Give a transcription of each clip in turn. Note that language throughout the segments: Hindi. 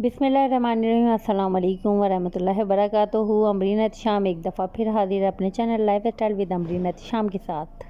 बिस्मिल्लाहिर्रहमानिर्रहीम। अस्सलाम वालेकुम वरहमतुल्लाहि वबरकातुहू। अमरीन एहतिशाम एक दफ़ा फिर हाजिर है अपने channel life style with Amreen Ehtisham के साथ।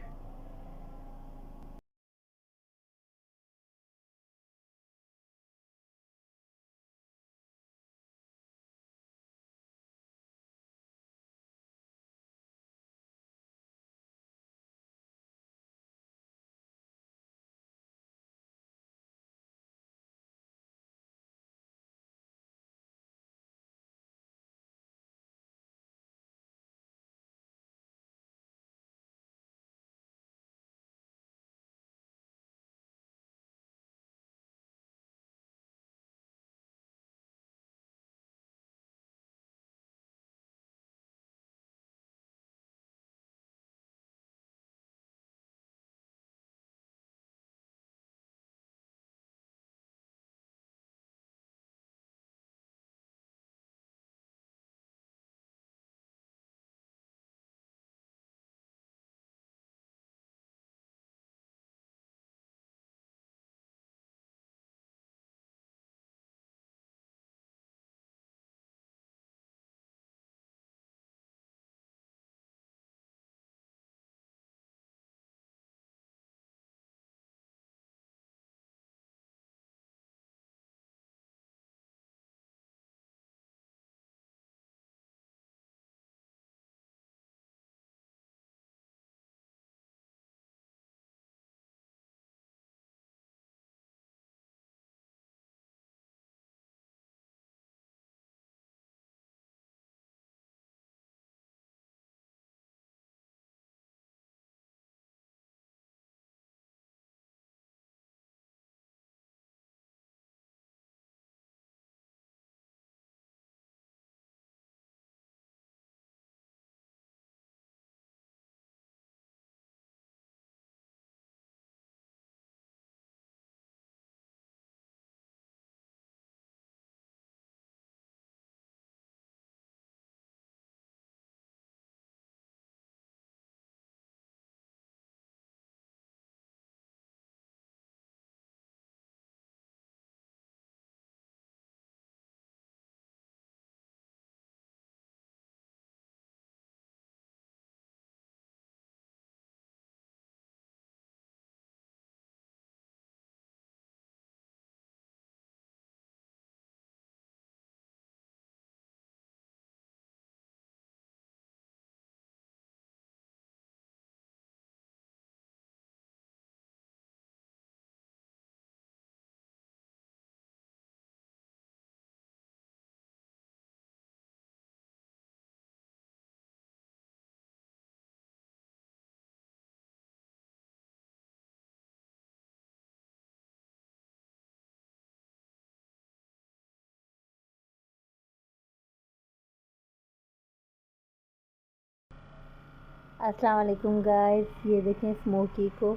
अस्सलाम वालेकुम गाइस, ये देखें स्मोकी को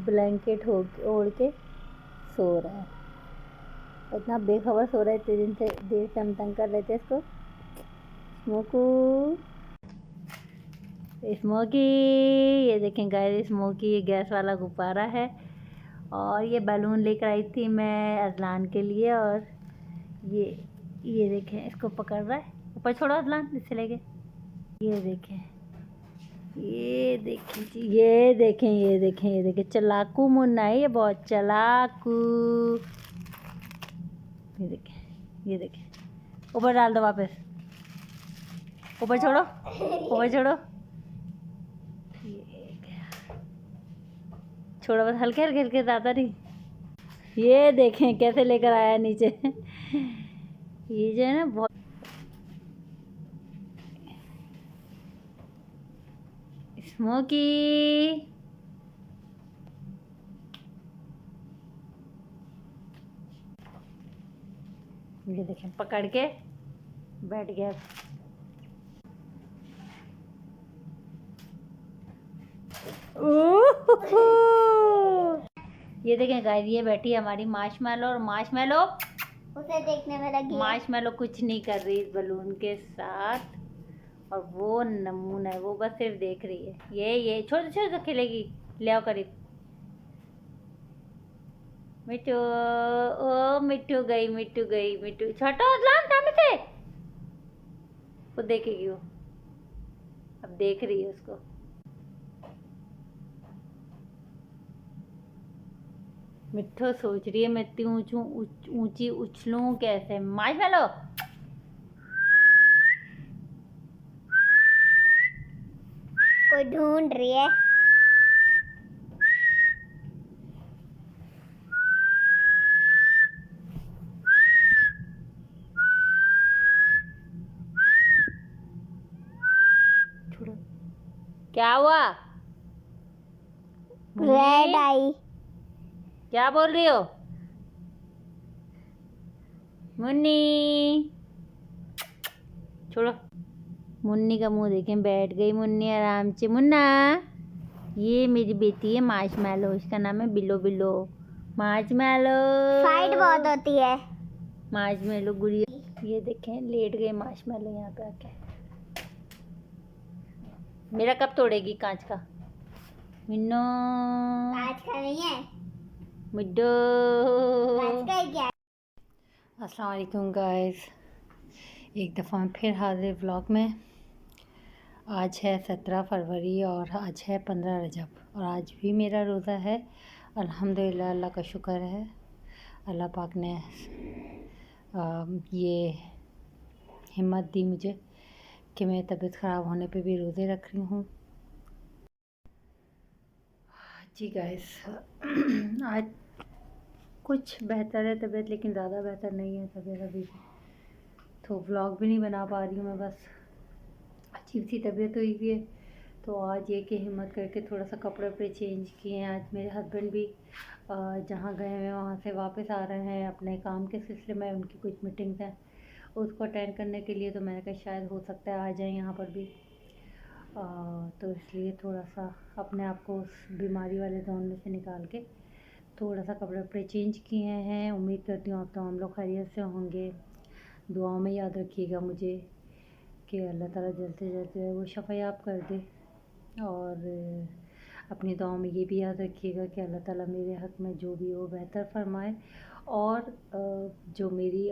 ब्लैंकेट ओढ़ के सो रहा है। इतना बेखबर सो रहा है, इतने दिन से देर से हम तंग कर रहे थे इसको। स्मोकी, ये देखें गाइस, स्मोकी ये गैस वाला गुब्बारा है और ये बैलून लेकर आई थी मैं अजलान के लिए। और ये देखें इसको पकड़ रहा है। ऊपर छोड़ो अजलान, इससे लेके। ये देखें जी, ये देखें चालाकू मुन्ना है, ये बहुत चालाकू। ये देखें ऊपर डाल दो, वापस ऊपर छोड़ो, ऊपर छोड़ो। छोड़ो बस, हल्के हल्के हल्के, ज़्यादा नहीं। ये देखें कैसे लेकर आया नीचे। ये जो है ना बहुत स्मोकी। ये देखें पकड़ के बैठ गया। ये देखें गाइस, ये बैठी है हमारी मार्शमैलो। और मार्शमैलो उसे देखने में लगी। मार्शमैलो कुछ नहीं कर रही इस बलून के साथ, और वो नमूना है, वो बस सिर्फ देख रही है। ये छोटे छोटे खेलेगी। ले आओ करीब। मिट्टू, ओ मिट्टू गई, मिट्टू गई, मिट्टू छोटा अदलान सामने से। वो देखेगी वो, अब देख रही है उसको। मिट्टू सोच रही है मैं इतनी ऊंची उछलूं कैसे। मार्शमैलो कोई ढूंढ रही है। क्या हुआ? रेड आई। क्या बोल रही हो मुन्नी? छोड़ो। मुन्नी का मुंह देखें, बैठ गई मुन्नी आराम से। मुन्ना, ये मेरी बेटी है मार्शमैलो, इसका नाम है बिलो बिलो। मार्शमैलो फाइट बहुत होती है। मार्शमैलो गुड़िया, ये देखें लेट गए मार्शमैलो यहाँ पे आके। मेरा कब तोड़ेगी कांच का? मिन्नो, कांच का नहीं है, मिड्डो। कांच का ही क्या? अस्सलाम वालेकुम गाइस, एक दफ़ा मैं फिर हाजिर व्लॉग में। आज है 17 फरवरी और आज है 15 रजब और आज भी मेरा रोज़ा है। अल्हम्दुलिल्लाह, अल्लाह का शुक्र है। अल्लाह पाक ने ये हिम्मत दी मुझे कि मैं तबीयत ख़राब होने पे भी रोज़े रख रही हूँ। जी गाइस, आज कुछ बेहतर है तबीयत, लेकिन ज़्यादा बेहतर नहीं है तबीयत अभी भी। तो व्लॉग भी नहीं बना पा रही हूँ मैं, बस अजीब सी तबीयत हुई हुई है। तो आज ये कि हिम्मत करके थोड़ा सा कपड़े वपड़े चेंज किए हैं। आज मेरे हस्बैंड भी जहाँ गए हुए हैं वहाँ से वापस आ रहे हैं अपने काम के सिलसिले में। उनकी कुछ मीटिंग्स हैं, उसको अटेंड करने के लिए। तो मैंने कहा शायद हो सकता है आ जाए यहाँ पर भी। तो इसलिए थोड़ा सा अपने आप को उस बीमारी वाले जोन में से निकाल के थोड़ा सा कपड़े वपड़े चेंज किए हैं। उम्मीद करती हूँ आप तो हम लोग खैरियत से होंगे। दुआओं में याद रखिएगा मुझे कि अल्लाह ताला जल्द से जल्द जो है वो शफ़ायाब कर दे। और अपनी दुआओं में ये भी याद रखिएगा कि अल्लाह ताला मेरे हक़ में जो भी हो बेहतर फरमाए और जो मेरी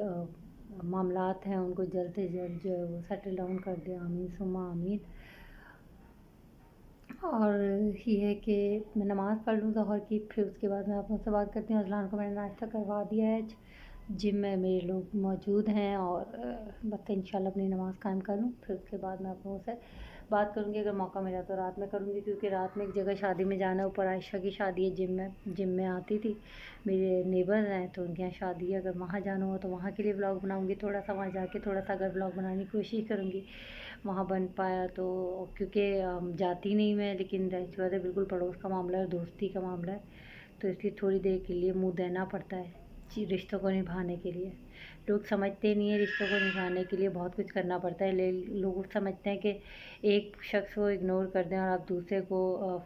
मामलात हैं उनको जल्द से जल्द जो है वो सेटल डाउन कर दे। आमीन सुम्मा आमीन। और ये है कि मैं नमाज़ पढ़ लूँ ज़ोहर की, फिर उसके बाद मैं आप लोगों से बात करती हूँ। अज़लान को मैंने नाश्ता करवा दिया है, जिम में मेरे लोग मौजूद हैं और बस इंशाल्लाह अपनी नमाज़ कायम कर लूँ, फिर उसके बाद मैं आप लोगों से बात करूँगी। अगर मौका मिला तो रात में करूँगी, क्योंकि रात में एक जगह शादी में जाना है। ऊपर आयशा की शादी है, जिम में आती थी, मेरे नेबर हैं तो उनके यहाँ शादी है। अगर वहाँ जाना हो तो वहाँ के लिए व्लॉग बनाऊँगी। थोड़ा सा वहाँ जाके थोड़ा सा अगर व्लॉग बनाने की कोशिश करूँगी, वहाँ बन पाया तो। क्योंकि जाती नहीं मैं, लेकिन जाहिर बात है बिल्कुल पड़ोस का मामला है, दोस्ती का मामला है, तो इसलिए थोड़ी देर के लिए मुँह देना पड़ता है रिश्तों को निभाने के लिए। लोग समझते नहीं हैं, रिश्तों को निभाने के लिए बहुत कुछ करना पड़ता है। लोग समझते हैं कि एक शख्स को इग्नोर कर दें और आप दूसरे को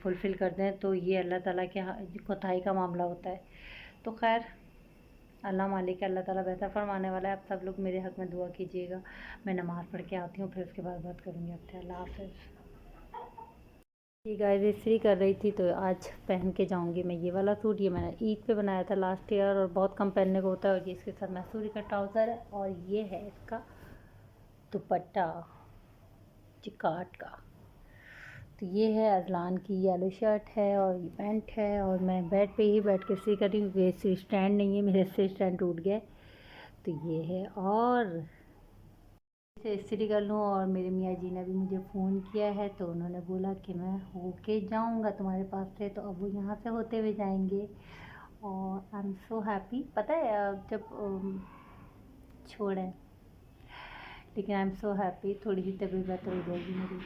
फुलफ़िल कर दें तो ये अल्लाह ताला के कोताही का मामला होता है। तो खैर अल्लाह मालिक है, अल्लाह ताला बेहतर फरमाने वाला है। आप सब लोग मेरे हक़ में दुआ कीजिएगा। मैं नमाज़ पढ़ के आती हूँ, फिर उसके बाद बात करूँगी आपसे। अल्लाह हाफ़िज़। ये गाइस इस्त्री कर रही थी तो आज पहन के जाऊंगी मैं ये वाला सूट। ये मैंने ईद पे बनाया था लास्ट ईयर और बहुत कम पहनने को होता है। और ये इसके साथ मैसूरी का ट्राउज़र है और ये है इसका दुपट्टा चिकाट का। तो ये है अज़लान की येलो शर्ट है और ये पैंट है। और मैं बेड पे ही बैठ के इस्त्री कर रही हूँ, क्योंकि इस्त्री स्टैंड नहीं है, मेरे इस्त्री स्टैंड टूट गया। तो ये है और से इस्त्री कर लूँ। और मेरे मियाँ जी ने भी मुझे फ़ोन किया है, तो उन्होंने बोला कि मैं होके जाऊँगा तुम्हारे पास से, तो अब वो यहाँ से होते हुए जाएंगे। और आई एम सो हैप्पी। पता है जब छोड़ें, लेकिन आई एम सो हैप्पी। थोड़ी सी तबीयत बेहतर हो जाएगी मेरी।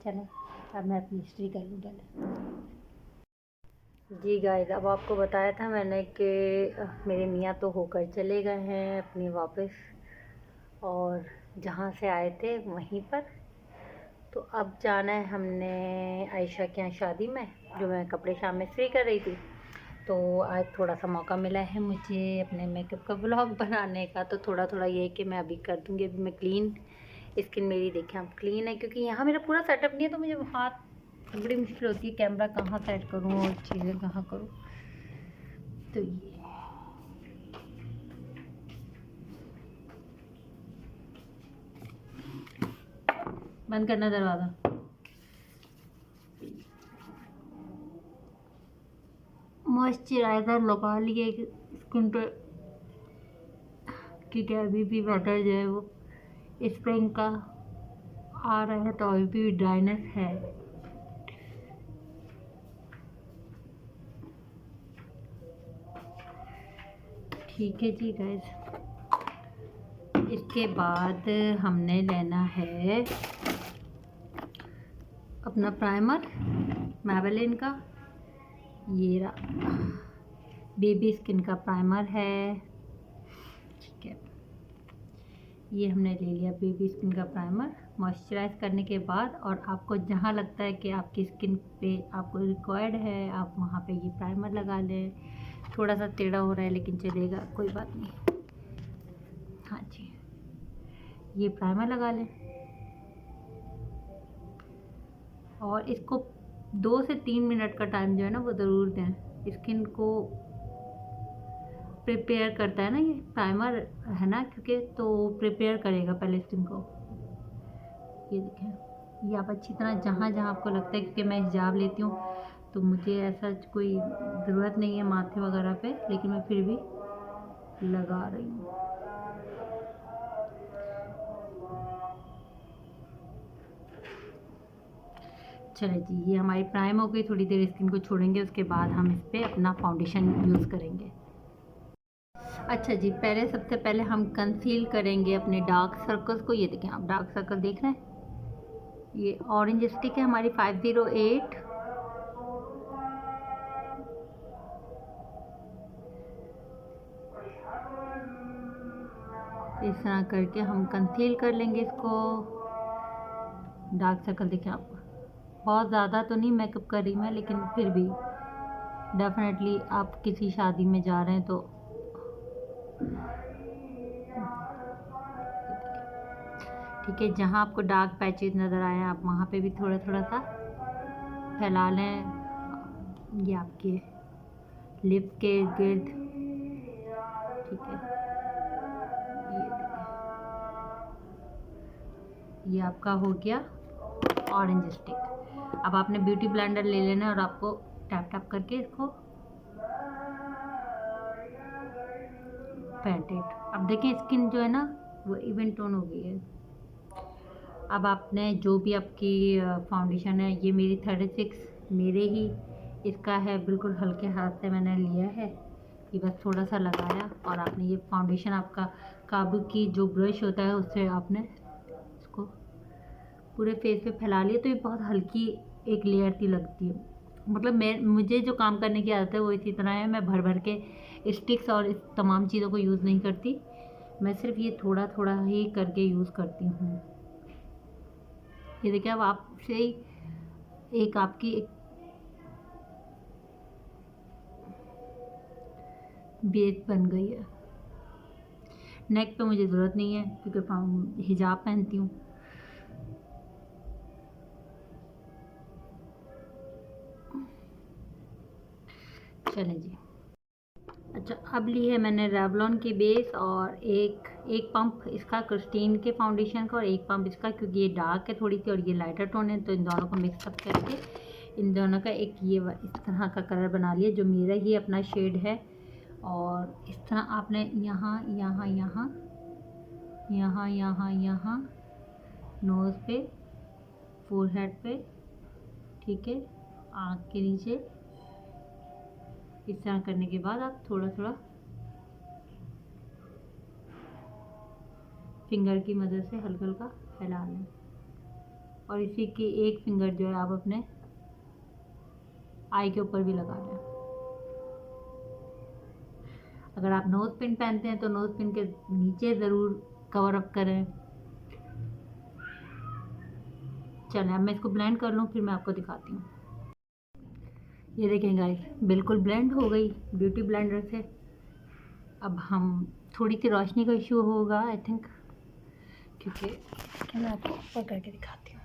चलो अब मैं अपनी इस्त्री कर लूँ पहले। जी गाइस, अब आपको बताया था मैंने कि मेरे मियाँ तो होकर चले गए हैं अपनी वापस, और जहाँ से आए थे वहीं पर। तो अब जाना है हमने आयशा के यहाँ शादी में, जो मैं कपड़े शाम में इस्त्री कर रही थी। तो आज थोड़ा सा मौका मिला है मुझे अपने मेकअप का व्लॉग बनाने का। तो थोड़ा थोड़ा ये कि मैं अभी कर दूँगी। अभी मैं क्लीन, स्किन मेरी देखें आप क्लीन है, क्योंकि यहाँ मेरा पूरा सेटअप नहीं है, तो मुझे हाथ बड़ी मुश्किल होती है, कैमरा कहाँ सेट करूँ और चीज़ें कहाँ करूँ। तो ये बंद करना दरवाज़ा। मॉइस्चराइज़र लगा लिए स्किन पे, क्योंकि अभी भी वेदर जो है वो स्प्रिंग का आ रहा है तो अभी भी ड्राइनेस है। ठीक है जी गाइस, इसके बाद हमने लेना है अपना प्राइमर मैबेलिन का। ये रहा बेबी स्किन का प्राइमर है। ठीक है, ये हमने ले लिया बेबी स्किन का प्राइमर। मॉइस्चराइज करने के बाद और आपको जहाँ लगता है कि आपकी स्किन पे आपको रिक्वायर्ड है, आप वहाँ पे ये प्राइमर लगा लें। थोड़ा सा टेढ़ा हो रहा है लेकिन चलेगा, कोई बात नहीं। हाँ जी, ये प्राइमर लगा लें और इसको 2 से 3 मिनट का टाइम जो है ना वो ज़रूर दें। स्किन को प्रिपेयर करता है ना ये प्राइमर, है ना, क्योंकि तो प्रिपेयर करेगा पहले स्किन को। ये देखें, ये आप अच्छी तरह जहाँ जहाँ आपको लगता है, क्योंकि मैं हिजाब लेती हूँ तो मुझे ऐसा कोई ज़रूरत नहीं है माथे वगैरह पे, लेकिन मैं फिर भी लगा रही हूँ। चले जी, ये हमारी प्राइम हो गई। थोड़ी देर स्किन को छोड़ेंगे, उसके बाद हम इस पर अपना फाउंडेशन यूज़ करेंगे। अच्छा जी, सबसे पहले हम कंसील करेंगे अपने डार्क सर्कल्स को। ये देखें, आप डार्क सर्कल देख रहे हैं, ये ऑरेंज स्टिक है हमारी 508। इस तरह करके हम कंसील कर लेंगे इसको। डार्क सर्कल देखें आप, बहुत ज़्यादा तो नहीं मेकअप कर रही मैं, लेकिन फिर भी डेफिनेटली आप किसी शादी में जा रहे हैं तो ठीक है, जहाँ आपको डार्क पैचेज नज़र आए आप वहाँ पे भी थोड़ा थोड़ा सा फैला लें। ये आपके लिप के गिर्द, ठीक है। ये आपका हो गया ऑरेंज स्टिक। अब आपने ब्यूटी ब्लेंडर ले लेना है और आपको टैप टैप करके इसको पेंटेड। अब देखें स्किन जो है ना वो इवन टोन हो गई है। अब आपने जो भी आपकी फाउंडेशन है, ये मेरी 36 मेरे ही इसका है, बिल्कुल हल्के हाथ से मैंने लिया है। ये बस थोड़ा सा लगाया और आपने ये फाउंडेशन आपका काबू की जो ब्रश होता है उससे आपने इसको पूरे फेस पे फैला लिया। तो ये बहुत हल्की एक लेयर सी लगती है। मतलब मुझे जो काम करने की आदत है वो इसी तरह है, मैं भर भर के स्टिक्स और इस तमाम चीज़ों को यूज़ नहीं करती। मैं सिर्फ ये थोड़ा थोड़ा ही करके यूज़ करती हूँ। ये देखिए, अब आपसे एक आपकी एक बेस बन गई है। नेक पे मुझे ज़रूरत नहीं है क्योंकि हिजाब पहनती हूँ। चलें जी। अच्छा, अब ली है मैंने रेवलॉन की बेस और एक पंप इसका क्रिस्टीन के फाउंडेशन का और एक पंप इसका, क्योंकि ये डार्क है थोड़ी सी और ये लाइटर टोन है, तो इन दोनों को मिक्सअप करके इन दोनों का एक ये इस तरह का कलर बना लिया जो मेरा ही अपना शेड है। और इस तरह आपने यहाँ यहाँ यहाँ यहाँ यहाँ यहाँ नोज़ पे, फोरहेड पे, ठीक है, आँख के नीचे, इस तरह करने के बाद आप थोड़ा थोड़ा फिंगर की मदद से हल्का हल्का फैला लें। और इसी की एक फिंगर जो है आप अपने आई के ऊपर भी लगा लें। अगर आप नोज़ पिन पहनते हैं तो नोज़ पिन के नीचे ज़रूर कवर अप करें। चलें, अब मैं इसको ब्लेंड कर लूँ, फिर मैं आपको दिखाती हूँ। ये देखें गाइस, बिल्कुल ब्लेंड हो गई ब्यूटी ब्लेंडर से। अब हम थोड़ी सी रोशनी का इशू होगा आई थिंक, क्योंकि मैं आपको ऊपर करके दिखाती हूँ।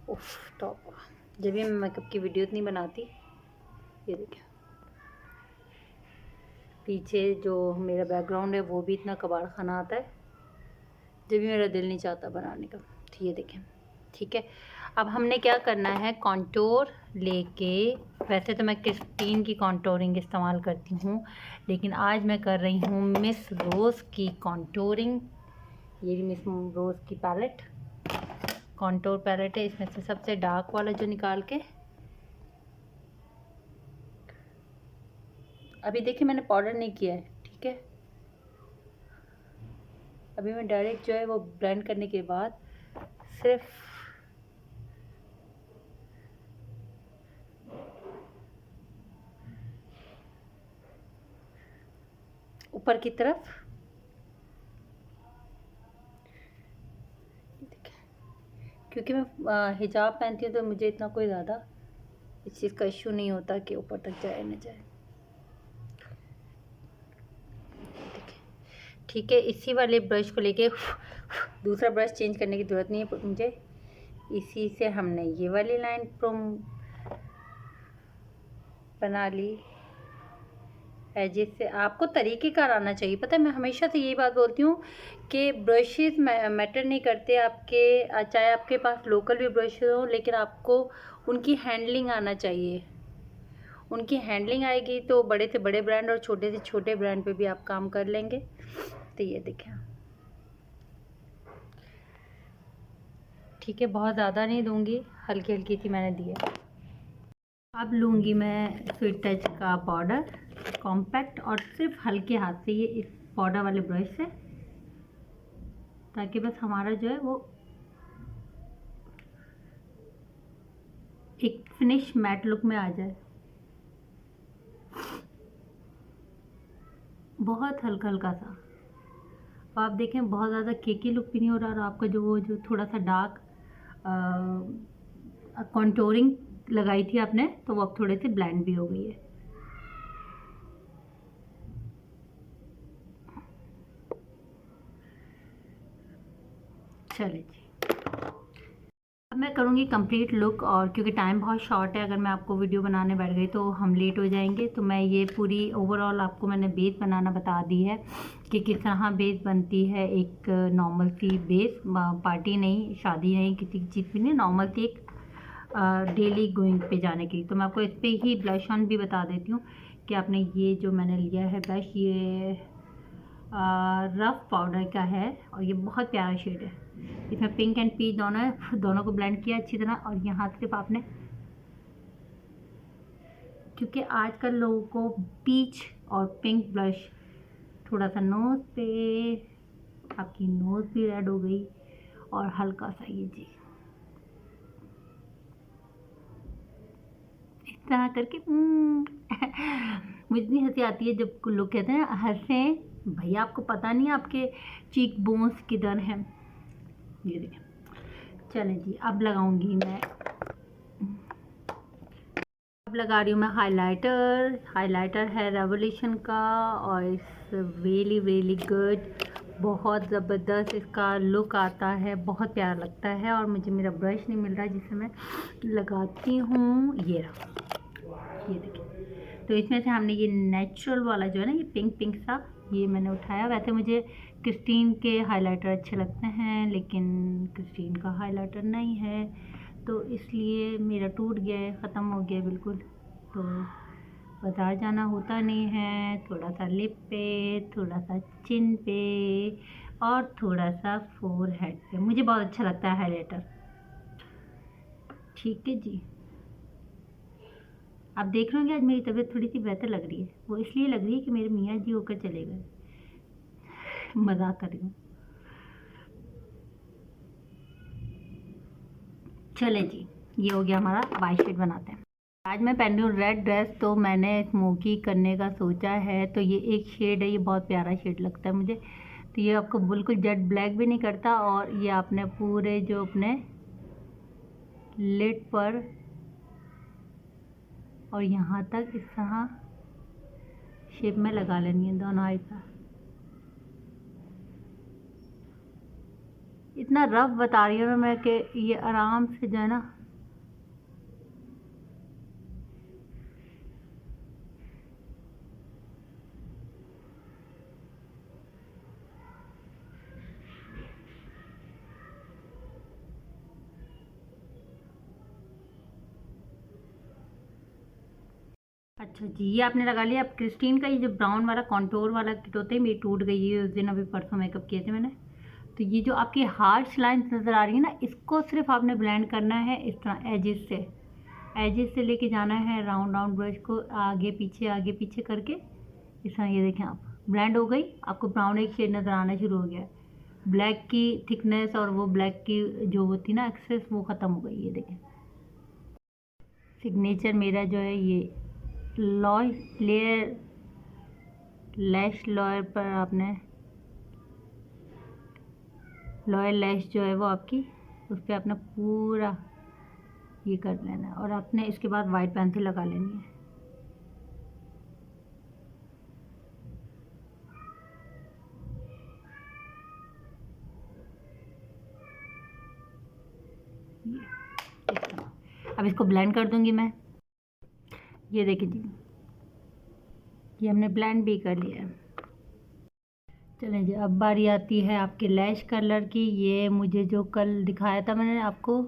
उफ, टॉप जब भी मैं मेकअप की वीडियो नहीं बनाती। ये देखें, पीछे जो मेरा बैकग्राउंड है वो भी इतना कबाड़ खाना आता है, जब भी मेरा दिल नहीं चाहता बनाने का। तो ये देखें, ठीक है। अब हमने क्या करना है, कॉन्टोर लेके, वैसे तो मैं क्रिस्टीन की कॉन्टोरिंग इस्तेमाल करती हूँ, लेकिन आज मैं कर रही हूँ मिस रोज़ की कॉन्टोरिंग। ये भी मिस रोज़ की पैलेट, कॉन्टोर पैलेट है। इसमें से सबसे डार्क वाला जो निकाल के, अभी देखिए मैंने पाउडर नहीं किया है, ठीक है। अभी मैं डायरेक्ट जो है वो ब्लेंड करने के बाद सिर्फ ऊपर की तरफ, क्योंकि मैं हिजाब पहनती हूँ तो मुझे इतना कोई ज़्यादा इस चीज़ का इश्यू नहीं होता कि ऊपर तक जाए ना जाए, ठीक है। इसी वाले ब्रश को लेके दूसरा ब्रश चेंज करने की ज़रूरत नहीं है मुझे। इसी से हमने ये वाली लाइन बना ली। एजेस से आपको तरीक़ेकार आना चाहिए। पता है मैं हमेशा से यही बात बोलती हूँ कि ब्रशेस मैटर नहीं करते आपके, चाहे आपके पास लोकल भी ब्रशेस हो, लेकिन आपको उनकी हैंडलिंग आना चाहिए। उनकी हैंडलिंग आएगी तो बड़े से बड़े ब्रांड और छोटे से छोटे ब्रांड पे भी आप काम कर लेंगे। तो ये देखें, ठीक है, बहुत ज़्यादा नहीं दूंगी, हल्की हल्की सी मैंने दी है। अब लूँगी मैं स्वीट टच का पाउडर कॉम्पैक्ट, और सिर्फ हल्के हाथ से ये इस पाउडर वाले ब्रश से, ताकि बस हमारा जो है वो एक फिनिश मैट लुक में आ जाए। बहुत हल्का हल्का सा, तो आप देखें बहुत ज़्यादा केकी लुक भी नहीं हो रहा, और आपका जो थोड़ा सा डार्क कॉन्टोरिंग लगाई थी आपने, तो वो अब थोड़े से ब्लेंड भी हो गई है। चलिए जी, अब मैं करूँगी कंप्लीट लुक, और क्योंकि टाइम बहुत शॉर्ट है, अगर मैं आपको वीडियो बनाने बैठ गई तो हम लेट हो जाएंगे। तो मैं ये पूरी ओवरऑल आपको मैंने बेस बनाना बता दी है कि किस तरह बेस बनती है। एक नॉर्मल सी बेस, पार्टी नहीं, शादी नहीं, किसी चीज़ भी नहीं, नॉर्मल सी एक डेली गोइंग पे जाने की। तो मैं आपको इस पर ही ब्लश ऑन भी बता देती हूँ कि आपने ये जो मैंने लिया है ब्लश, ये रफ़ पाउडर का है, और ये बहुत प्यारा शेड है। इसमें पिंक एंड पीच दोनों है, दोनों को ब्लेंड किया अच्छी तरह। और यहाँ सिर्फ आपने, क्योंकि आजकल लोगों को पीच और पिंक ब्लश, थोड़ा सा नोज़ पे, आपकी नोज़ भी रेड हो गई, और हल्का सा ये जी इस तरह करके मुझे इतनी हंसी आती है जब लोग कहते हैं हंसें, भैया आपको पता नहीं आपके चीक बोन्स किधर हैं। ये देखें, चलें जी, अब लगाऊंगी मैं, अब लगा रही हूँ मैं हाइलाइटर है रेवोल्यूशन का, और इट्स रियली रियली गुड, बहुत ज़बरदस्त इसका लुक आता है, बहुत प्यारा लगता है। और मुझे मेरा ब्रश नहीं मिल रहा जिससे मैं लगाती हूँ, ये रहा, ये देखिए। तो इसमें से हमने ये नेचुरल वाला जो है ना, ये पिंक पिंक सा, ये मैंने उठाया। वैसे मुझे क्रिस्टीन के हाइलाइटर अच्छे लगते हैं, लेकिन क्रिस्टीन का हाइलाइटर नहीं है, तो इसलिए मेरा टूट गया है, ख़त्म हो गया बिल्कुल। तो बाज़ार जाना होता नहीं है। थोड़ा सा लिप पे, थोड़ा सा चिन पे, और थोड़ा सा फोरहेड पे, मुझे बहुत अच्छा लगता है हाइलाइटर। ठीक है जी, आप देख रहे होंगे आज मेरी तबीयत थोड़ी सी बेहतर लग रही है। वो इसलिए लग रही है कि मेरे मियाँ जी होकर चले गए। मजाक कर रही हूँ। चले जी, ये हो गया हमारा बाई शेड बनाते हैं। आज मैं पहन रही हूँ रेड ड्रेस, तो मैंने स्मोकी करने का सोचा है। तो ये एक शेड है, ये बहुत प्यारा शेड लगता है मुझे। तो ये आपको बिल्कुल जेट ब्लैक भी नहीं करता, और ये आपने पूरे जो अपने लिड पर और यहाँ तक इस तरह शेप में लगा लेनी है दोनों आई पर। इतना रफ बता रही हूँ मैं कि ये आराम से जो है ना, अच्छा जी, ये आपने लगा लिया। अब क्रिस्टीन का ये जो ब्राउन वाला कॉन्टोर वाला किट होते हैं, मेरी टूट गई है उस दिन, अभी परसों मेकअप किए थे मैंने। तो ये जो आपकी हार्श लाइन्स नज़र आ रही है ना, इसको सिर्फ आपने ब्लेंड करना है इस तरह एजेस से लेके जाना है राउंड राउंड ब्रश को आगे पीछे करके इस तरह। ये देखें आप, ब्लेंड हो गई, आपको ब्राउन एक शेड नज़र आना शुरू हो गया है। ब्लैक की थिकनेस और वो ब्लैक की जो होती ना एक्सेस, वो ख़त्म हो गई। ये देखें सिग्नेचर मेरा जो है ये लेयर लैश लॉयर पर आपने लॉयर लैश जो है वो आपकी उस पर अपना पूरा ये कर लेना है और आपने इसके बाद वाइट पेंसिल लगा लेनी है। अब इसको ब्लेंड कर दूंगी मैं। ये देखिए जी, ये हमने ब्लेंड भी कर लिया है। चलें जी, अब बारी आती है आपके लैश कलर की। ये मुझे जो कल दिखाया था मैंने आपको,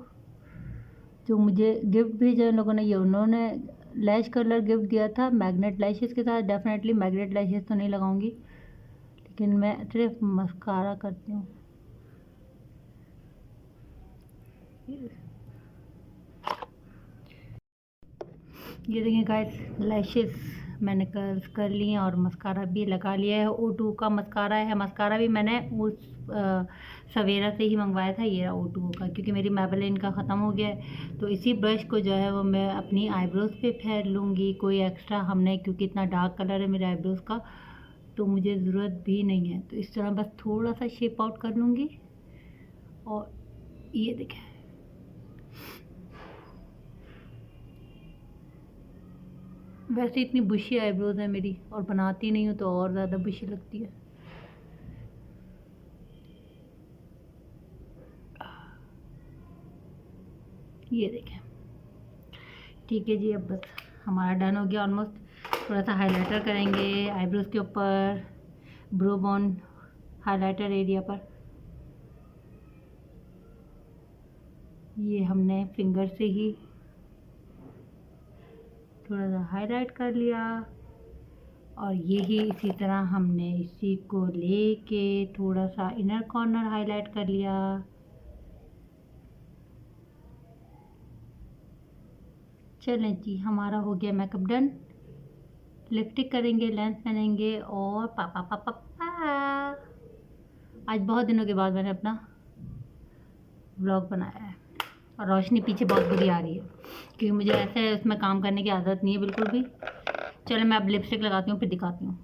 जो मुझे गिफ्ट भेजा उन लोगों ने, ये उन्होंने लैश कलर गिफ्ट दिया था मैग्नेट लैशेस के साथ। डेफिनेटली मैग्नेट लैशेस तो नहीं लगाऊंगी, लेकिन मैं सिर्फ मस्कारा करती हूँ। ये देखिए गाइस, लैशेस मैंने कर्ल्स कर ली हैं और मस्कारा भी लगा लिया है। O2 का मस्कारा है। मस्कारा भी मैंने उस सवेरा से ही मंगवाया था, ये O2 का, क्योंकि मेरी मैबेलिन का ख़त्म हो गया है। तो इसी ब्रश को जो है वो मैं अपनी आईब्रोज़ पे फेर लूँगी। कोई एक्स्ट्रा हमने, क्योंकि इतना डार्क कलर है मेरे आईब्रोज़ का, तो मुझे ज़रूरत भी नहीं है। तो इस तरह बस थोड़ा सा शेप आउट कर लूँगी। और ये देखें, वैसे इतनी बुशी आईब्रोज है मेरी, और बनाती नहीं हूँ तो और ज़्यादा बुशी लगती है। ये देखें, ठीक है जी। अब बस हमारा डन हो गया ऑलमोस्ट। थोड़ा सा हाइलाइटर करेंगे आईब्रोज के ऊपर, ब्रो बोन हाइलाइटर एरिया पर। ये हमने फिंगर से ही थोड़ा सा हाईलाइट कर लिया, और यही इसी तरह हमने इसी को लेके थोड़ा सा इनर कॉर्नर हाईलाइट कर लिया। चलें जी, हमारा हो गया मेकअप डन। लिपस्टिक करेंगे, लेंस पहनेंगे और पापा पापा पा। आज बहुत दिनों के बाद मैंने अपना व्लॉग बनाया है, और रोशनी पीछे बहुत बुरी आ रही है, क्योंकि मुझे ऐसे उसमें काम करने की आदत नहीं है बिल्कुल भी। चलो मैं अब लिपस्टिक लगाती हूँ, फिर दिखाती हूँ।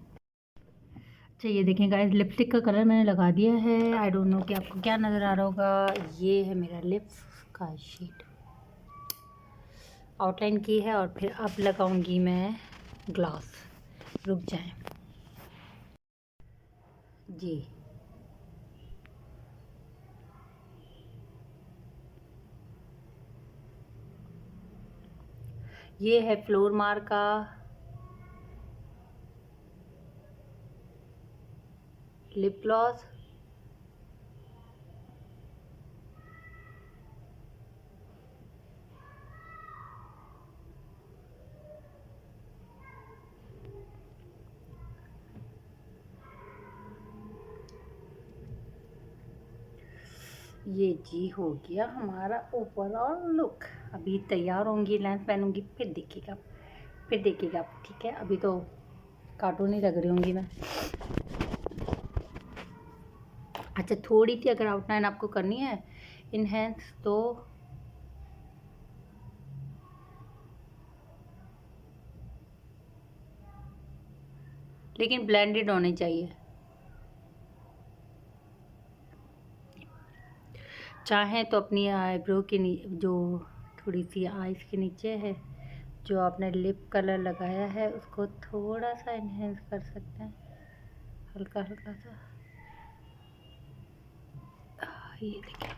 अच्छा, ये देखें गाइस, लिपस्टिक का कलर मैंने लगा दिया है। आई डोंट नो कि आपको क्या नज़र आ रहा होगा। ये है मेरा लिप्स का शेड, आउटलाइन की है, और फिर अब लगाऊंगी मैं ग्लास। रुक जाएं जी। ये है फ्लोर मार का लिप ग्लॉस। ये जी हो गया हमारा ओवरऑल लुक। अभी तैयार होंगी, लेंस पहनूंगी, फिर देखिएगा आप, ठीक है। अभी तो कार्टून ही लग रही होंगी मैं। अच्छा, थोड़ी सी अगर आउटलाइन आपको करनी है इनहेंस, तो लेकिन ब्लेंडेड होनी चाहिए। चाहें तो अपनी आईब्रो के जो थोड़ी सी आइज़ के नीचे है, जो आपने लिप कलर लगाया है, उसको थोड़ा सा इन्हेंस कर सकते हैं, हल्का हल्का सा। ये देखिए।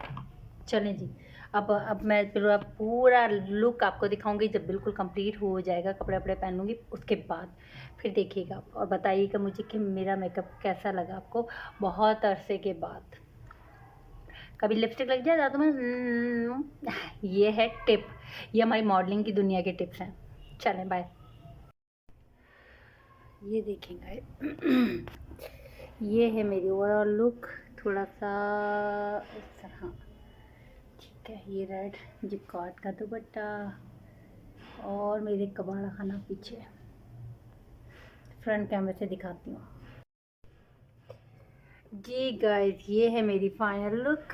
चलें जी, अब मैं पूरा लुक आपको दिखाऊंगी जब बिल्कुल कंप्लीट हो जाएगा, कपड़े वपड़े पहन लूँगी, उसके बाद फिर देखिएगा आप और बताइएगा मुझे कि मेरा मेकअप कैसा लगा आपको बहुत अरसे के बाद। कभी लिपस्टिक लग जाए तो मैं ये है टिप, ये हमारी मॉडलिंग की दुनिया के टिप्स हैं। चलें, बाय। ये देखेंगे ये है मेरी ओवरऑल लुक, थोड़ा सा इस तरह, ठीक है। ये रेड जिकॉट का दुपट्टा और मेरे कबाड़ा खाना पीछे, फ्रंट कैमरे से दिखाती हूँ जी गाइस। ये है मेरी फाइनल लुक।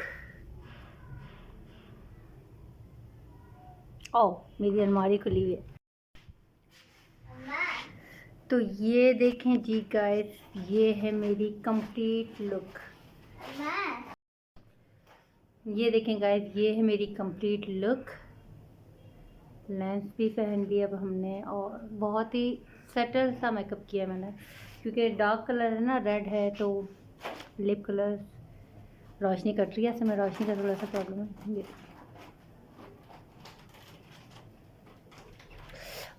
ओह, मेरी अलमारी खुली हुई है। तो ये देखें जी गाइस, ये है मेरी कंप्लीट लुक। ये देखें गाइस, ये है मेरी कंप्लीट लुक। लेंस भी पहन ली अब हमने, और बहुत ही सटल सा मेकअप किया मैंने, क्योंकि डार्क कलर है ना, रेड है, तो लिप कलर रोशनी कट रही है, ऐसे में रोशनी का थोड़ा सा प्रॉब्लम है।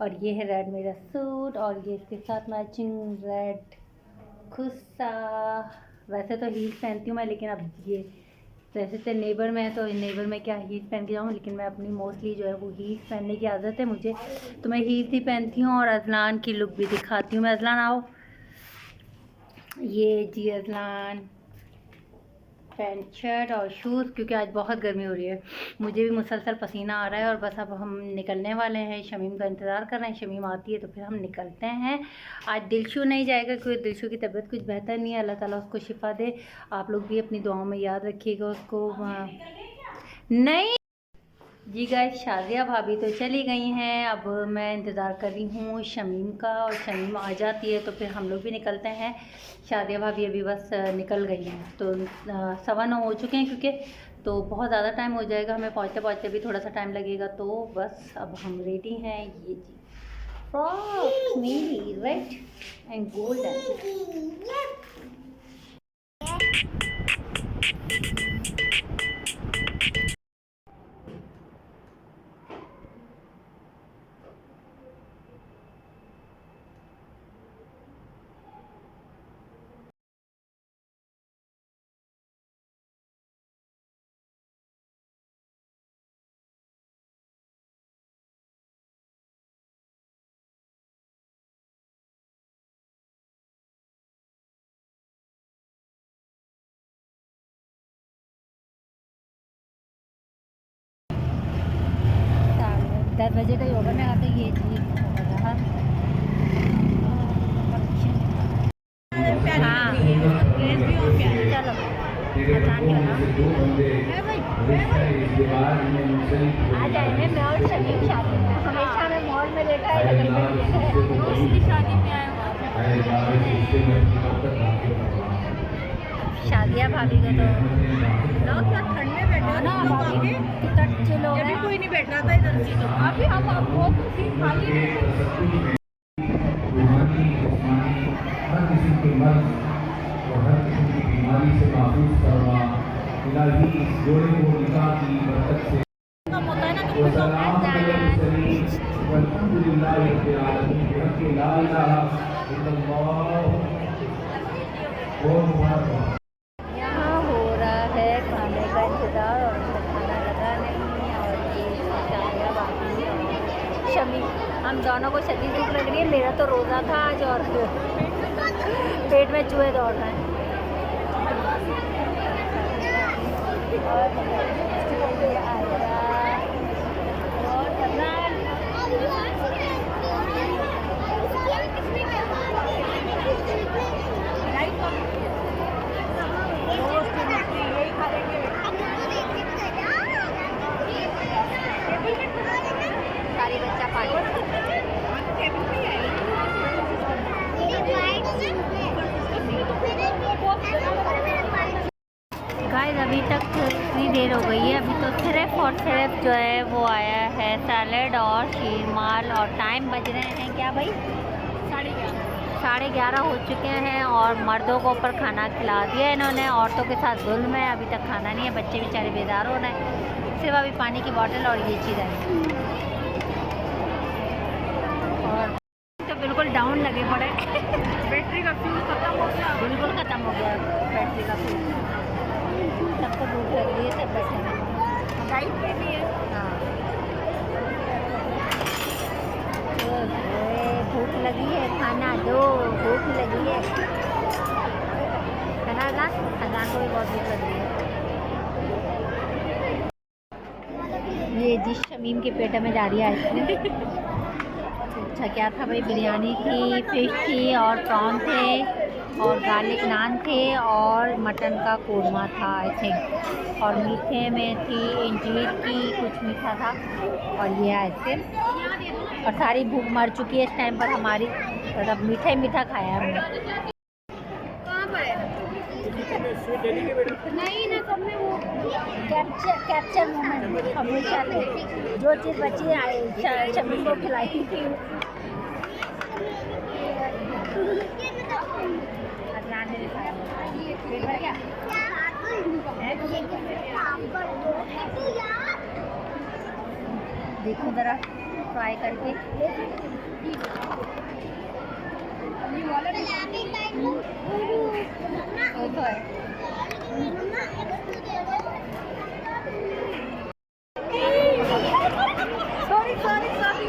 और ये है रेड मेरा सूट, और ये इसके साथ मैचिंग रेड खुस्सा। वैसे तो हील्स पहनती हूँ मैं, लेकिन अब ये वैसे तो नेबर में है, तो नेबर में क्या हील्स पहन के जाऊँ, लेकिन मैं अपनी मोस्टली जो है वो हील्स पहनने की आदत है मुझे, तो मैं हील्स ही पहनती हूँ। और अजलान की लुक भी दिखाती हूँ मैं। अजलान आओ, ये जी अजलान, पैंट शर्ट और शूज़, क्योंकि आज बहुत गर्मी हो रही है, मुझे भी मुसलसल पसीना आ रहा है। और बस अब हम निकलने वाले हैं, शमीम का इंतज़ार कर रहे हैं, शमीम आती है तो फिर हम निकलते हैं। आज दिलशु नहीं जाएगा, क्योंकि दिलशु की तबीयत कुछ बेहतर नहीं है, अल्लाह ताला उसको शिफा दे। आप लोग भी अपनी दुआओं में याद रखिएगा उसको। नहीं जी गाइस, शादिया भाभी तो चली गई हैं, अब मैं इंतज़ार कर रही हूँ शमीम का, और शमीम आ जाती है तो फिर हम लोग भी निकलते हैं। शादिया भाभी अभी बस निकल गई हैं, तो 9:15 हो चुके हैं, क्योंकि तो बहुत ज़्यादा टाइम हो जाएगा, हमें पहुँचते पहुँचते भी थोड़ा सा टाइम लगेगा। तो बस अब हम रेडी हैं। ये जी फ्रॉक मेरी रेड एंड गोल्डन। दस बजे का ही होगा, मैं आते ये चीज़ हाँ आ जाएंगे। मैं और शमीम शादी में, हमेशा मैं मॉल में देखा है, उसकी शादी में आए शादिया भाभी को तो ठंड में बैठा ना, भाभी कितना अच्छे लोग हैं, कोई नहीं बैठ रहा था इधर से, तो अभी हम आपको सीट खाली बीमारी से महफूज करवा, इलाही इस जोड़े को निकाह की बरकत से कम होता है ना, तो सलाम अल्हम्दुलिल्लाह रब्बिल आलमीन के ला इलाहा इल्लल्लाह। यहाँ हो रहा है खाने का इंतज़ार, और खाना लगा नहीं। और ये शादिया बाकी और शमीम, हम दोनों को शदीद भूख लग रही है। मेरा तो रोज़ा था आज, और पेट में चूहे दौड़ रहे हैं। सारी बच्चा पार्टी गाइस, अभी तक इतनी देर हो गई है, अभी तो सिर्फ और सिर्फ जो है वो आया है सैलड और शीरमाल, और टाइम बज रहे हैं क्या भाई, 11:30 हो चुके हैं। और मर्दों को ऊपर खाना खिला दिया इन्होंने, औरतों के साथ जुल्म है, अभी तक खाना नहीं है, बच्चे बेचारे बेदार हो रहे हैं। सिर्फ अभी पानी की बोतल और ये चीज़ है, और तो बिल्कुल डाउन लगे पड़े बैटरी का फ्यूल खत्म हो गया, बिल्कुल ख़त्म हो गया बैटरी का फ्यूल। सबको भूख लग रही है, सब बैठे हैं, डाइट पे भी है। हाँ भूख लगी है, खाना दो, भूख लगी है। खाना अजान को भी बहुत भूख लगी है। ये जिस शमीम के पेट में जा रही है आइसक्रीम। अच्छा क्या था भाई, बिरयानी थी, फिश थी और प्रॉन थे और गार्लिक नान थे और मटन का कोरमा था आई थिंक, और मीठे में थी इंजीर की कुछ मीठा था और ये आइसक्रीम। और सारी भूख मर चुकी है इस टाइम पर हमारी, मतलब मीठा ही मीठा खाया हमने। नहीं ना, सब में वो कैप्चर मोमेंट हमेशा ले, जो चीज़ बची है शमीम को खिलाई थी। देखो ज़रा ट्राई करके। वो तो है। Sorry sorry sorry.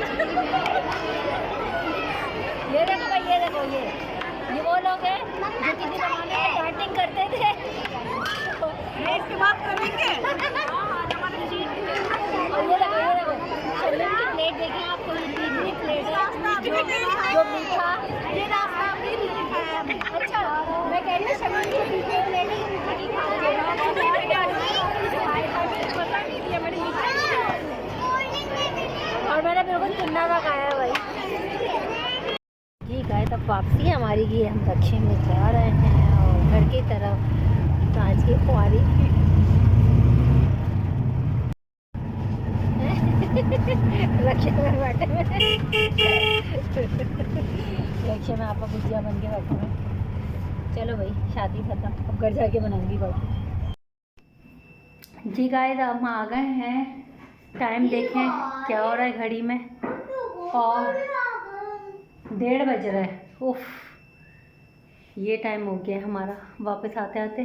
ये देखो भाई, ये देखो, ये वो लोग हैं जो किसी जमाने में बैटिंग करते थे। इसके बाद करेंगे। और ये देखो शमीम की प्लेट देखिए आपको, इतनी प्लेट है जो मीठा। ये रास्ता भी अच्छा, मैं कह रही हूँ शमीम की मीठी प्लेट और मैंने बिल्कुल चुन्ना का खाया भाई। ठीक है, तब वापसी है हमारी की, हम दक्षिण में जा रहे हैं और घर की तरफ सांझ की खुआरी। रक्षा में बैठे हुए, रक्षा में आपका भुजिया बन के बैठे हुए। चलो भाई शादी खत्म, अब घर जाके बनाऊंगी बाकी। जी गाइस, अब हम आ गए हैं। टाइम देखें क्या हो रहा है घड़ी में, और 1:30 बज रहा है। उफ, ये टाइम हो गया हमारा। वापस आते आते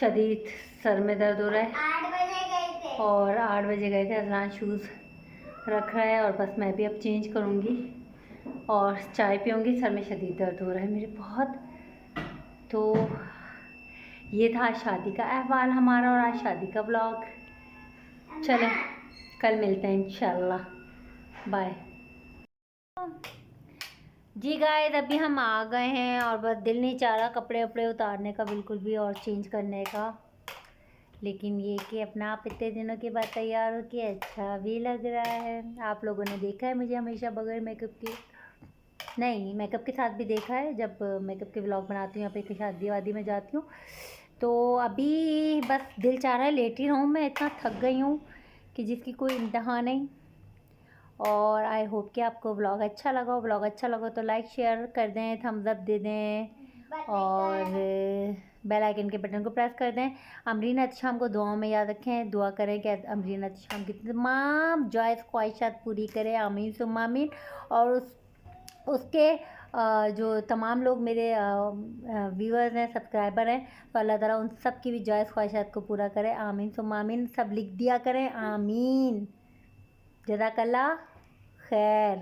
शदीद सर में दर्द हो रहा है। 8 बजे गए थे और 8 बजे गए थे। अजलान शूज़ रख रहा है और बस मैं भी अब चेंज करूँगी और चाय पीऊँगी। सर में शदीद दर्द हो रहा है मेरे बहुत। तो ये था आज शादी का अहवाल हमारा और आज शादी का ब्लॉग। चलें कल मिलते हैं इंशाल्लाह, बाय। जी गाइस, अभी हम आ गए हैं और बस दिल नहीं चाह रहा कपड़े वपड़े उतारने का बिल्कुल भी और चेंज करने का, लेकिन ये कि अपना आप इतने दिनों के बाद तैयार हो के अच्छा भी लग रहा है। आप लोगों ने देखा है मुझे हमेशा बगैर मेकअप के, नहीं मेकअप के साथ भी देखा है जब मेकअप के व्लॉग बनाती हूँ, यहाँ पे शादी वादी में जाती हूँ। तो अभी बस दिल चाह रहा है लेटी रहूँ, मैं इतना थक गई हूँ कि जिसकी कोई इंतहा नहीं। और आई होप कि आपको व्लॉग अच्छा लगा हो। व्लॉग अच्छा लगा तो लाइक शेयर कर दें, थम्स अप दे दें और बेल आइकन के बटन को प्रेस कर दें। अमरीन एहतशाम को दुआओं में याद रखें, दुआ करें कि अमरीन एहतशाम की तमाम जायज़ ख्वाहिशात पूरी करें, आमीन सुम्मा आमीन। और उसके जो तमाम लोग मेरे व्यूअर्स हैं, सब्सक्राइबर हैं, तो अल्लाह ताला उन सब की भी जायज़ ख्वाहिशात को पूरा करे, आमीन सुम्मा आमीन। सब लिख दिया करें आमीन। जज़ाकल्लाह खैर।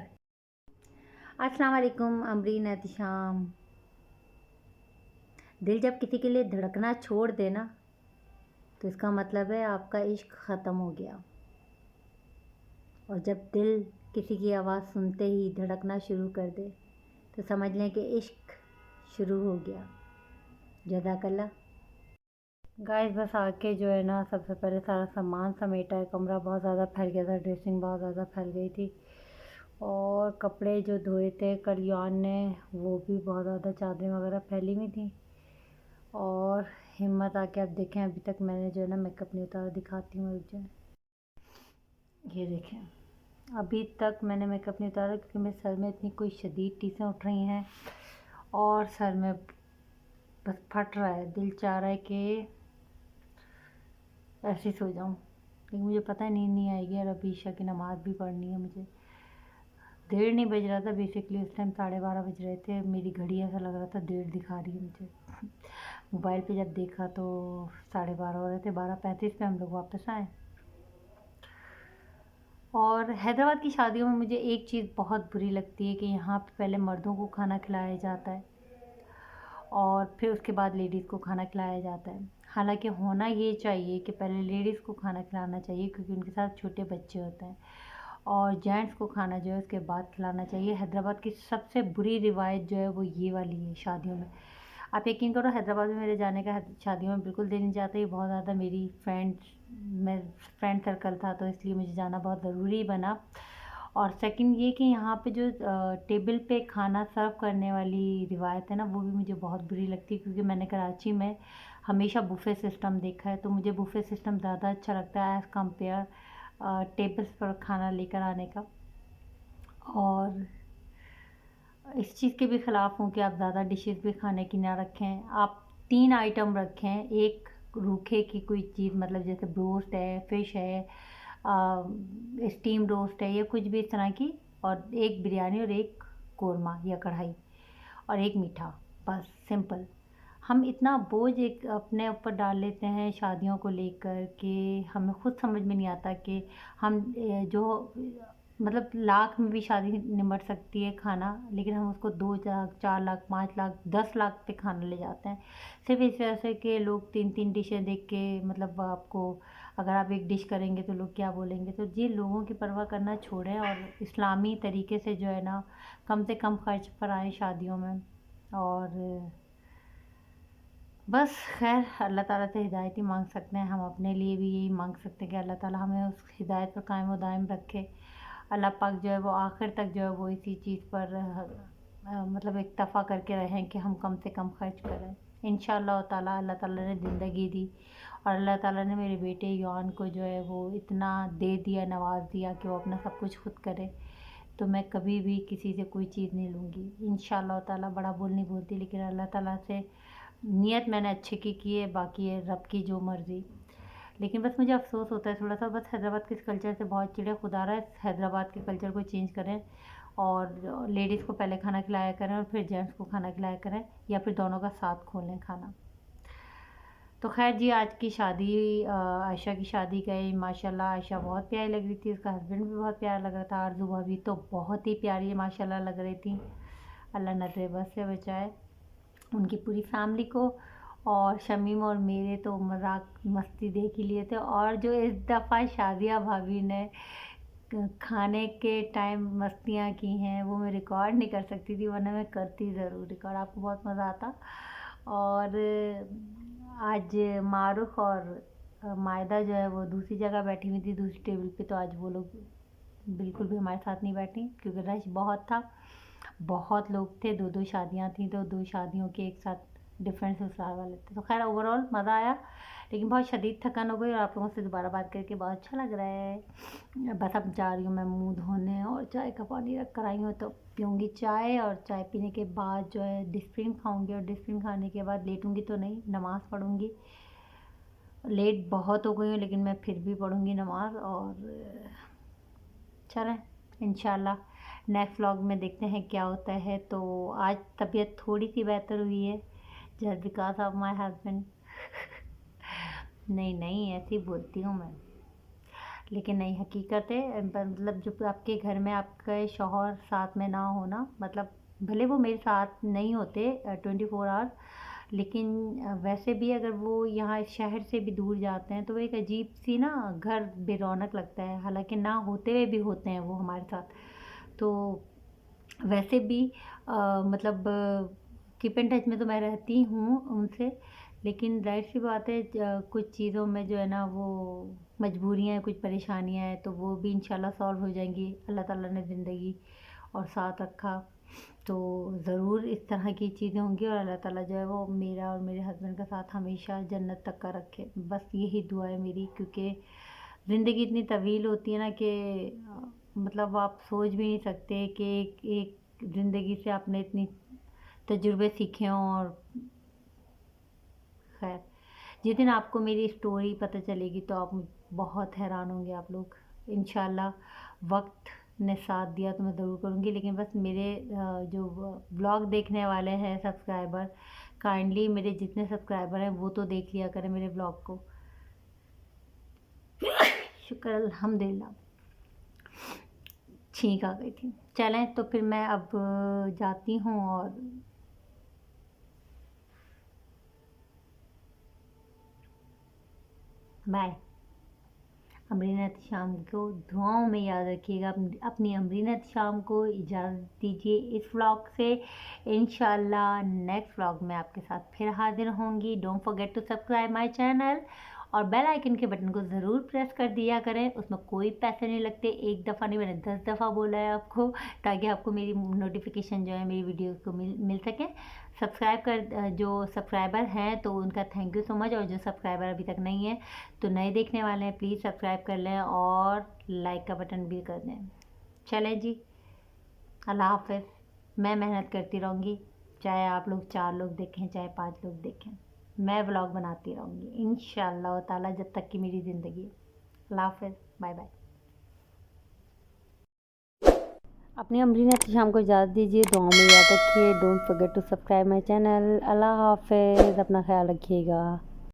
अस्सलाम वालेकुम। अमरीन एहतशाम। दिल जब किसी के लिए धड़कना छोड़ दे ना, तो इसका मतलब है आपका इश्क ख़त्म हो गया। और जब दिल किसी की आवाज़ सुनते ही धड़कना शुरू कर दे, तो समझ लें कि इश्क शुरू हो गया। जज़ाकल्लाह। गाइस, बस आके जो है ना, सबसे पहले सारा सामान समेटा है। कमरा बहुत ज़्यादा फैल गया था, ड्रेसिंग बहुत ज़्यादा फैल गई थी और कपड़े जो धोए थे कल्याण ने वो भी बहुत ज़्यादा चादरें वगैरह फैली हुई थी। और हिम्मत आके अब देखें, अभी तक मैंने जो है ना मेकअप नहीं उतारा, दिखाती हूँ रुक जाए। ये देखें, अभी तक मैंने मेकअप नहीं उतारा क्योंकि मेरे सर में इतनी कोई शदीद टीसें उठ रही हैं और सर में बस फट रहा है। दिल चाह रहा है कि ऐसे सो जाऊँ, लेकिन मुझे पता है नींद नहीं आएगी और अभी ईशा की नमाज़ भी पढ़नी है मुझे। 1:30 नहीं बज रहा था बेसिकली, उस टाइम 12:30 बज रहे थे। मेरी घड़ी ऐसा लग रहा था 1:30 दिखा रही है मुझे। मोबाइल पे जब देखा तो 12:30 हो रहे थे। 12:35 पे हम लोग वापस आए और हैदराबाद की शादियों में मुझे एक चीज़ बहुत बुरी लगती है कि यहाँ पे पहले मर्दों को खाना खिलाया जाता है और फिर उसके बाद लेडीज़ को खाना खिलाया जाता है। हालांकि होना ये चाहिए कि पहले लेडीज़ को खाना खिलाना चाहिए, क्योंकि उनके साथ छोटे बच्चे होते हैं, और जेंट्स को खाना जो है उसके बाद खिलाना चाहिए। हैदराबाद की सबसे बुरी रिवायत जो है वो ये वाली है शादियों में। आप यकीन करो, हैदराबाद में मेरे जाने का शादियों में बिल्कुल दिल नहीं चाहता। ये बहुत ज़्यादा मेरी फ्रेंड सर्कल था, तो इसलिए मुझे जाना बहुत ज़रूरी बना। और सेकंड ये कि यहाँ पे जो टेबल पे खाना सर्व करने वाली रिवायत है ना, वो भी मुझे बहुत बुरी लगती है, क्योंकि मैंने कराची में हमेशा बुफ़े सिस्टम देखा है, तो मुझे बुफ़े सिस्टम ज़्यादा अच्छा लगता है एज़ कम्पेयर टेबल्स पर खाना लेकर आने का। और इस चीज़ के भी ख़िलाफ़ हूँ कि आप ज़्यादा डिशेस भी खाने की ना रखें। आप 3 आइटम रखें, एक रूखे की कोई चीज़, मतलब जैसे ब्रोस्ट है, फ़िश है, स्टीम रोस्ट है, या कुछ भी इस तरह की, और एक बिरयानी और एक कोरमा या कढ़ाई और एक मीठा, बस सिंपल। हम इतना बोझ एक अपने ऊपर डाल लेते हैं शादियों को लेकर कि हमें खुद समझ में नहीं आता कि हम जो मतलब लाख में भी शादी निमट सकती है खाना, लेकिन हम उसको 2 लाख 4 लाख 5 लाख 10 लाख पे खाना ले जाते हैं, सिर्फ इस वजह से कि लोग 3 3 डिशें देख के, मतलब आपको अगर आप एक डिश करेंगे तो लोग क्या बोलेंगे। तो ये लोगों की परवाह करना छोड़ें और इस्लामी तरीके से जो है ना, कम से कम खर्च पर आए शादियों में। और बस खैर, अल्लाह ताला से हिदायत ही मांग सकते हैं। हम अपने लिए भी यही मांग सकते हैं कि अल्लाह ताला हमें उस हिदायत पर कायम व दायम रखे। अल्लाह पाक जो है वो आखिर तक जो है वो इसी चीज़ पर मतलब इक्तफ़ा करके रहें कि हम कम से कम खर्च करें। इंशाअल्लाह ताला अल्लाह ताला ने ज़िंदगी दी और अल्लाह ताला ने मेरे बेटे यौन को जो है वो इतना दे दिया, नवाज़ दिया कि वो अपना सब कुछ खुद करे, तो मैं कभी भी किसी से कोई चीज़ नहीं लूँगी इंशाअल्लाह ताला। बड़ा बोल नहीं बोलती, लेकिन अल्लाह ताला से नियत मैंने अच्छे की है, बाकी है रब की जो मर्ज़ी। लेकिन बस मुझे अफ़सोस होता है थोड़ा-सा, बस हैदराबाद के इस कल्चर से बहुत चिढ़े। खुदा रहा हैदराबाद के कल्चर को चेंज करें और लेडीज़ को पहले खाना खिलाया करें और फिर जेंट्स को खाना खिलाया करें, या फिर दोनों का साथ खोलें खाना। तो खैर जी, आज की शादी आयशा की शादी गई, माशाल्लाह आयशा बहुत प्यारी लग रही थी, उसका हस्बैंड भी बहुत प्यारा लग रहा था, आरज़ू भाभी तो बहुत ही प्यारी माशाल्लाह लग रही थी। अल्लाह नज़र बद से बचाए उनकी पूरी फैमिली को। और शमीम और मेरे तो मजाक मस्ती देख ही लिए थे। और जो इस दफ़ा शादिया भाभी ने खाने के टाइम मस्तियाँ की हैं, वो मैं रिकॉर्ड नहीं कर सकती थी, वरना मैं करती ज़रूर रिकॉर्ड, आपको बहुत मज़ा आता। और आज मारूख और मायदा जो है वो दूसरी जगह बैठी हुई थी, दूसरी टेबल पे, तो आज वो लोग बिल्कुल भी हमारे साथ नहीं बैठी, क्योंकि रश बहुत था, बहुत लोग थे, 2 2 शादियाँ थी, तो 2 शादियों के एक साथ डिफरेंट ससुराल वाले थे। तो खैर ओवरऑल मज़ा आया, लेकिन बहुत शदीद थकान हो गई, और आप लोगों से दोबारा बात करके बहुत अच्छा लग रहा है। बस अब जा रही हूँ मैं मुँह धोने, और चाय का पानी रख कर आई हूँ, तो पीऊँगी चाय, और चाय पीने के बाद जो है डिस्प्रिन खाऊँगी, और डिस्प्रिन खाने के बाद लेटूँगी तो नहीं, नमाज़ पढ़ूँगी। लेट बहुत हो गई हूँ, लेकिन मैं फिर भी पढ़ूँगी नमाज़। और चलें, इंशाल्लाह नेक्स्ट व्लॉग में देखते हैं क्या होता है। तो आज तबीयत थोड़ी सी बेहतर हुई है, just because of my husband. नहीं नहीं, ऐसी बोलती हूँ मैं, लेकिन नहीं, हकीकत है। मतलब जब आपके घर में आपके शौहर साथ में ना हो ना, मतलब भले वो मेरे साथ नहीं होते 24 आवर, लेकिन वैसे भी अगर वो यहाँ इस शहर से भी दूर जाते हैं, तो वो एक अजीब सी ना घर बेरौनक लगता है, हालांकि ना होते हुए भी होते हैं वो हमारे साथ। तो वैसे भी मतलब कीप इन टच में तो मैं रहती हूँ उनसे, लेकिन ज़ाहिर सी बात है कुछ चीज़ों में जो है ना वो मजबूरियाँ हैं, कुछ परेशानियाँ हैं, तो वो भी इंशाल्लाह सॉल्व हो जाएंगी। अल्लाह ताला ने ज़िंदगी और साथ रखा तो ज़रूर इस तरह की चीज़ें होंगी, और अल्लाह ताला जो है वो मेरा और मेरे हस्बैंड का साथ हमेशा जन्नत तक का रखे, बस यही दुआ है मेरी। क्योंकि ज़िंदगी इतनी तवील होती है ना कि मतलब आप सोच भी नहीं सकते कि एक ज़िंदगी से आपने इतनी तजुर्बे सीखे हों। और खैर, जिस दिन आपको मेरी स्टोरी पता चलेगी तो आप बहुत हैरान होंगे आप लोग। इंशाल्लाह वक्त ने साथ दिया तो मैं ज़रूर करूँगी, लेकिन बस मेरे जो ब्लॉग देखने वाले हैं सब्सक्राइबर, काइंडली मेरे जितने सब्सक्राइबर हैं वो तो देख लिया करें मेरे ब्लॉग को। शुक्र अल्हम्दुलिल्लाह। छींक आ गई थी। चलें तो फिर मैं अब जाती हूँ और बाय। अमरीना शाम को दुआओं में याद रखिएगा। अपनी अमरीना शाम को इजाज़त दीजिए इस व्लॉग से। इंशाल्लाह नेक्स्ट व्लॉग में आपके साथ फिर हाजिर होंगी। Don't forget to subscribe my channel और बेल आइकन के बटन को ज़रूर प्रेस कर दिया करें। उसमें कोई पैसे नहीं लगते, एक दफ़ा नहीं मैंने 10 दफ़ा बोला है आपको, ताकि आपको मेरी नोटिफिकेशन जो है मेरी वीडियो को मिल सके। सब्सक्राइब कर जो सब्सक्राइबर हैं तो उनका थैंक यू सो मच, और जो सब्सक्राइबर अभी तक नहीं है तो नए देखने वाले हैं प्लीज़ सब्सक्राइब कर लें और लाइक का बटन भी कर दें। चलें जी, अल्लाह हाफ़िज़। मैं मेहनत करती रहूँगी, चाहे आप लोग 4 लोग देखें चाहे 5 लोग देखें, मैं व्लॉग बनाती रहूँगी इंशाअल्लाह ताला जब तक की मेरी ज़िंदगी है। अल्लाह हाफ़िज़, बाय बाय। अपनी अमरीना शाम को इजाज़त दीजिए, दुआ में याद रखिए। Don't forget to subscribe my channel. अल्लाह हाफ़िज़, अपना ख्याल रखिएगा।